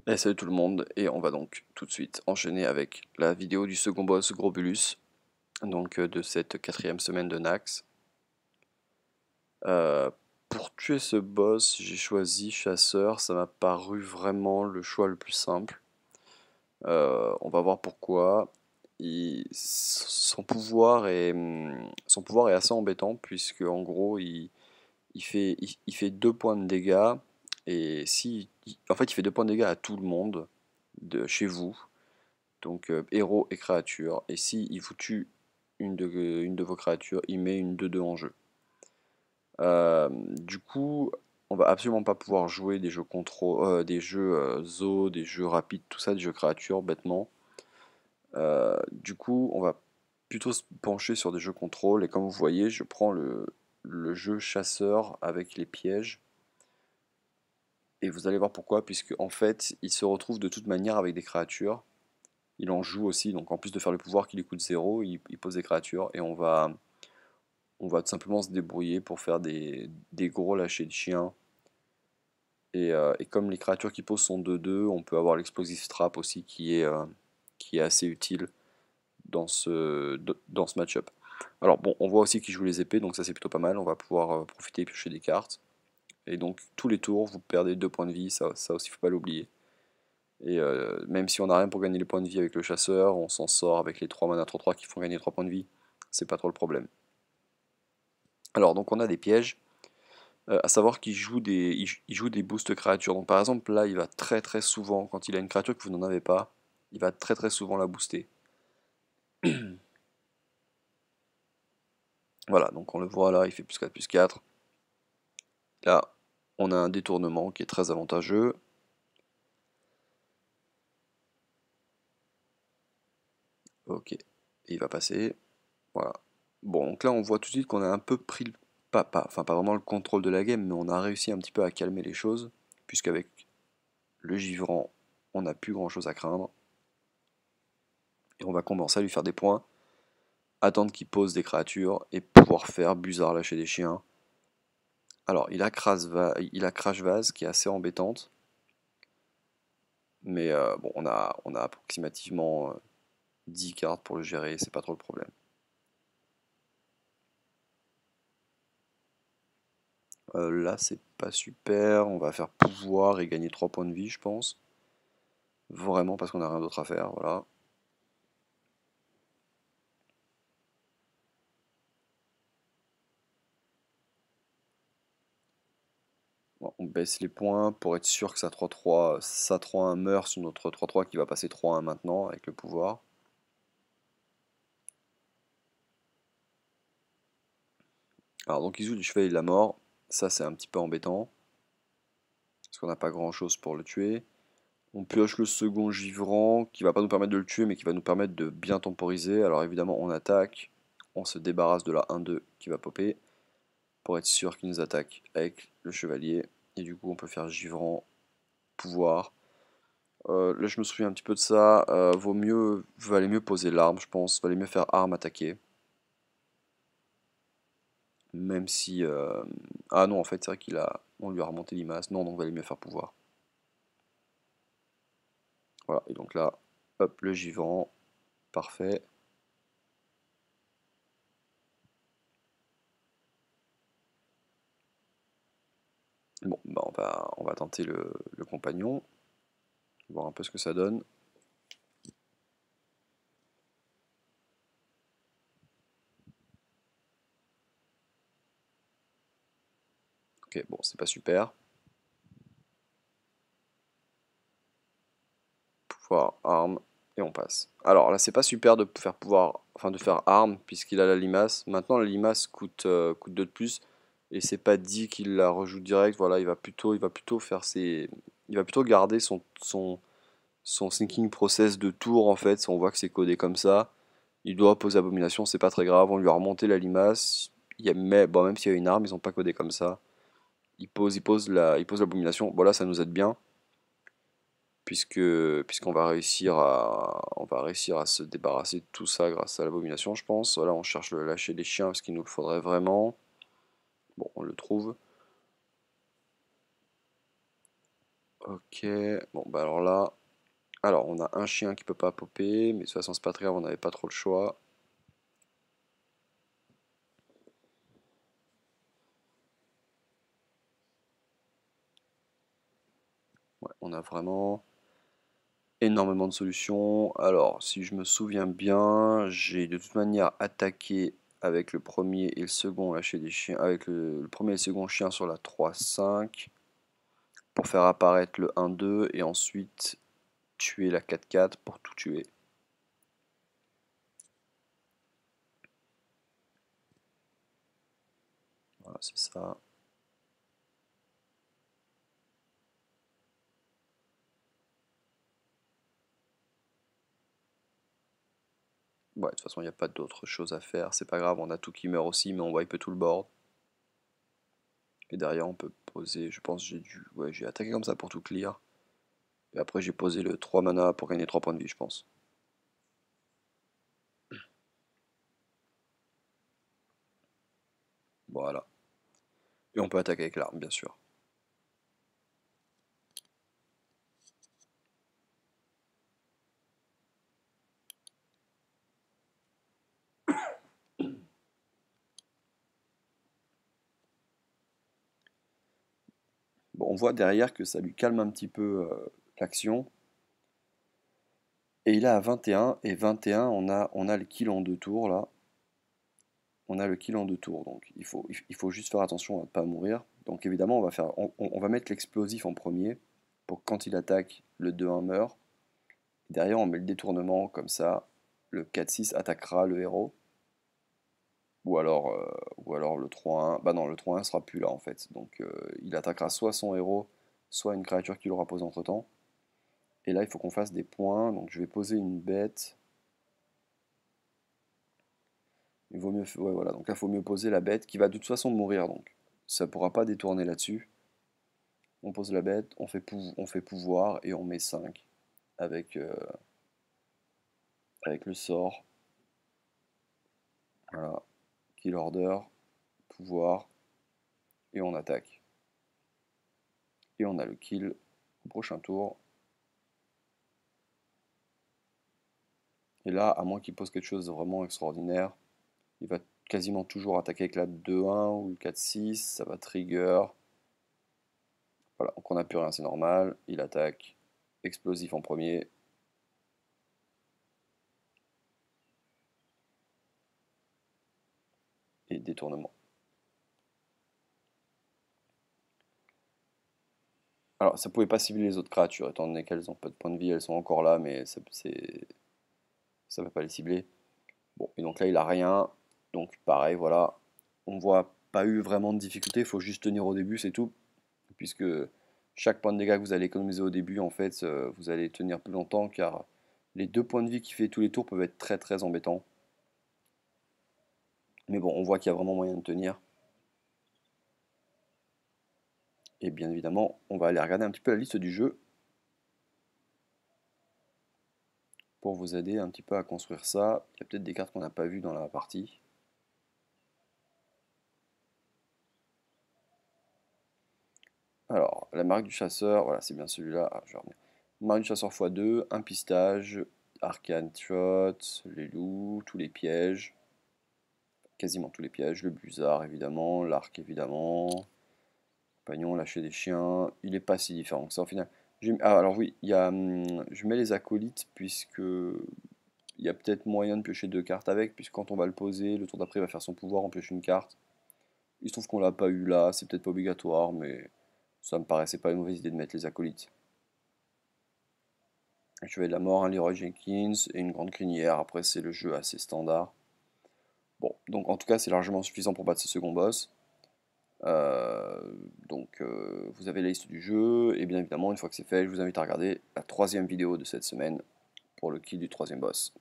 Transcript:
Et salut tout le monde, et on va donc tout de suite enchaîner avec la vidéo du second boss Grobulus, donc de cette quatrième semaine de Nax. Euh, pour tuer ce boss, j'ai choisi Chasseur, ça m'a paru vraiment le choix le plus simple. On va voir pourquoi. Son pouvoir est assez embêtant, puisque en gros il fait 2 points de dégâts, et en fait il fait 2 points de dégâts à tout le monde de chez vous. Donc héros et créatures. Et si il vous tue une de vos créatures, il met une 2-2 en jeu. Du coup, on va absolument pas pouvoir jouer des jeux contrôle, des jeux zoo, des jeux rapides, tout ça, des jeux créatures, bêtement. Du coup, on va plutôt se pencher sur des jeux contrôle. Et comme vous voyez, je prends le jeu chasseur avec les pièges. Et vous allez voir pourquoi, puisque en fait, il se retrouve de toute manière avec des créatures. Il en joue aussi, donc en plus de faire le pouvoir qui lui coûte 0, il pose des créatures et on va tout simplement se débrouiller pour faire des gros lâchers de chiens. Et comme les créatures qui posent sont 2-2, on peut avoir l'explosive trap aussi qui est assez utile dans ce match-up. Alors bon, on voit aussi qu'il joue les épées, donc ça c'est plutôt pas mal, on va pouvoir profiter et piocher des cartes. Et donc tous les tours, vous perdez 2 points de vie, ça aussi faut pas l'oublier. Et même si on n'a rien pour gagner les points de vie avec le chasseur, on s'en sort avec les 3 mana 3-3 qui font gagner 3 points de vie. C'est pas trop le problème. Alors, donc on a des pièges. À savoir qu'il joue il joue des boosts créatures. Donc par exemple, là, il va très très souvent, quand il a une créature que vous n'en avez pas, il va très très souvent la booster. Voilà, donc on le voit là, il fait +4/+4. Là, on a un détournement qui est très avantageux. Ok, et il va passer. Voilà. Bon, donc là, on voit tout de suite qu'on a un peu pris enfin, pas vraiment le contrôle de la game, mais on a réussi un petit peu à calmer les choses, puisqu'avec le givrant, on n'a plus grand chose à craindre. Et on va commencer à lui faire des points, attendre qu'il pose des créatures, et pouvoir faire Buzard lâcher des chiens. Alors, il a Crash Vase qui est assez embêtante, mais bon, on a approximativement 10 cartes pour le gérer, c'est pas trop le problème. Là, c'est pas super. On va faire pouvoir et gagner 3 points de vie, je pense. Vraiment parce qu'on a rien d'autre à faire, voilà. Bon, on baisse les points pour être sûr que sa 3-1 meurt sur notre 3-3 qui va passer 3-1 maintenant avec le pouvoir. Alors donc il joue du chevalier de la mort. Ça c'est un petit peu embêtant. Parce qu'on n'a pas grand chose pour le tuer. On pioche le second givrant qui va pas nous permettre de le tuer mais qui va nous permettre de bien temporiser. Alors évidemment on attaque. On se débarrasse de la 1-2 qui va popper. Pour être sûr qu'il nous attaque avec le chevalier. Et du coup on peut faire givrant, pouvoir. Là je me souviens un petit peu de ça. Valait mieux poser l'arme je pense. Valait mieux faire arme attaquer. Même si... Ah non en fait c'est vrai on lui a remonté l'image. Non donc valait mieux faire pouvoir. Voilà et donc là, hop le givrant. Parfait. Bon bah on va tenter le compagnon. Voir un peu ce que ça donne. Ok bon c'est pas super. Pouvoir, arme, et on passe. Alors là, c'est pas super de faire pouvoir, enfin de faire arme, puisqu'il a la limace. Maintenant, la limace coûte 2 de plus, et c'est pas dit qu'il la rejoue direct. Voilà, il va plutôt faire il va plutôt garder son thinking process de tour en fait. On voit que c'est codé comme ça. Il doit poser abomination, c'est pas très grave. On lui a remonté la limace. Mais bon, même s'il y a une arme, ils ont pas codé comme ça. Il pose l'abomination. Bon là, ça nous aide bien puisqu'on va on va réussir à se débarrasser de tout ça grâce à l'abomination, je pense. Voilà, on cherche le lâcher des chiens parce qu'il nous le faudrait vraiment. Bon, on le trouve. Ok, bon bah alors là, alors on a un chien qui peut pas popper, mais de toute façon c'est pas très grave, on n'avait pas trop le choix. Ouais, on a vraiment énormément de solutions. Alors, si je me souviens bien, j'ai de toute manière attaqué avec le premier et le second lâcher des chiens, avec le premier et le second chien sur la 3-5 pour faire apparaître le 1-2 et ensuite tuer la 4-4 pour tout tuer. Voilà, c'est ça. Ouais, de toute façon, il n'y a pas d'autre chose à faire. C'est pas grave, on a tout qui meurt aussi, mais on wipe tout le board. Et derrière, on peut poser, je pense, j'ai dû, ouais, j'ai attaqué comme ça pour tout clear. Et après, j'ai posé le 3 mana pour gagner 3 points de vie, je pense. Voilà. Et on peut attaquer avec l'arme, bien sûr. Bon, on voit derrière que ça lui calme un petit peu l'action. Et il est à 21. Et 21, on a le kill en 2 tours là. On a le kill en 2 tours. Donc il faut juste faire attention à ne pas mourir. Donc évidemment, on va mettre l'explosif en premier. Pour que quand il attaque, le 2-1 meurt. Derrière, on met le détournement comme ça. Le 4-6 attaquera le héros. Ou alors le 3-1. Bah non, le 3-1 sera plus là en fait. Donc il attaquera soit son héros, soit une créature qu'il aura posée entre temps. Et là, il faut qu'on fasse des points. Donc, je vais poser une bête. Il vaut mieux, ouais, voilà. Donc là, il faut mieux poser la bête qui va de toute façon mourir. Donc, ça ne pourra pas détourner là-dessus. On pose la bête, on fait pouvoir et on met 5 avec, avec le sort. Voilà. Kill order, pouvoir et on attaque. Et on a le kill au prochain tour. Et là, à moins qu'il pose quelque chose de vraiment extraordinaire, il va quasiment toujours attaquer avec la 2-1 ou le 4-6. Ça va trigger. Voilà, donc on n'a plus rien, c'est normal. Il attaque. Explosif en premier. Et détournement. Alors, ça pouvait pas cibler les autres créatures, étant donné qu'elles ont pas de points de vie, elles sont encore là, mais ça ne peut pas les cibler. Bon, et donc là, il a rien. Donc, pareil, voilà. On voit pas eu vraiment de difficulté, il faut juste tenir au début, c'est tout. Puisque chaque point de dégâts que vous allez économiser au début, en fait, vous allez tenir plus longtemps, car les 2 points de vie qu'il fait tous les tours peuvent être très très embêtants. Mais bon, on voit qu'il y a vraiment moyen de tenir. Et bien évidemment, on va aller regarder un petit peu la liste du jeu pour vous aider un petit peu à construire ça. Il y a peut-être des cartes qu'on n'a pas vues dans la partie. Alors, la marque du chasseur, voilà, c'est bien celui-là. Ah, je vais revenir. Marque du chasseur x2, un pistage, arcane shot, les loups, tous les pièges, quasiment tous les pièges, le blizzard évidemment, l'arc évidemment, compagnon, lâcher des chiens. Il est pas si différent que ça au final. Alors oui, je mets les acolytes puisque il y a peut-être moyen de piocher 2 cartes avec, puisque quand on va le poser, le tour d'après il va faire son pouvoir, on pioche une carte. Il se trouve qu'on l'a pas eu là, c'est peut-être pas obligatoire, mais ça me paraissait pas une mauvaise idée de mettre les acolytes. Je vais de la mort, un Leroy Jenkins et une grande crinière. Après, c'est le jeu assez standard. Bon, donc en tout cas, c'est largement suffisant pour battre ce second boss. Euh, donc, vous avez la liste du jeu, et bien évidemment, une fois que c'est fait, je vous invite à regarder la 3e vidéo de cette semaine pour le kill du 3e boss.